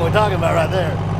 we're talking about right there.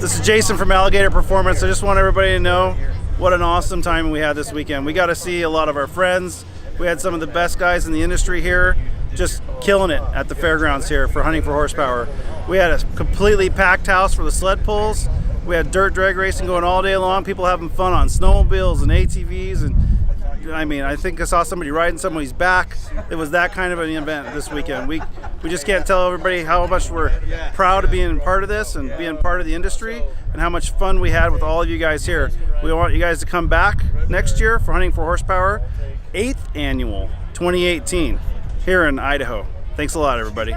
This is Jason from Alligator Performance. I just want everybody to know what an awesome time we had this weekend. We got to see a lot of our friends. We had some of the best guys in the industry here, just killing it at the fairgrounds here for Hunting for Horsepower. We had a completely packed house for the sled pulls. We had dirt drag racing going all day long. People having fun on snowmobiles and ATVs, and I mean, I think I saw somebody riding somebody's back. It was that kind of an event this weekend. We just can't tell everybody how much we're proud of being part of this and being part of the industry, and how much fun we had with all of you guys here. We want you guys to come back next year for Hunting for Horsepower, 8th annual 2018 here in Idaho. Thanks a lot, everybody.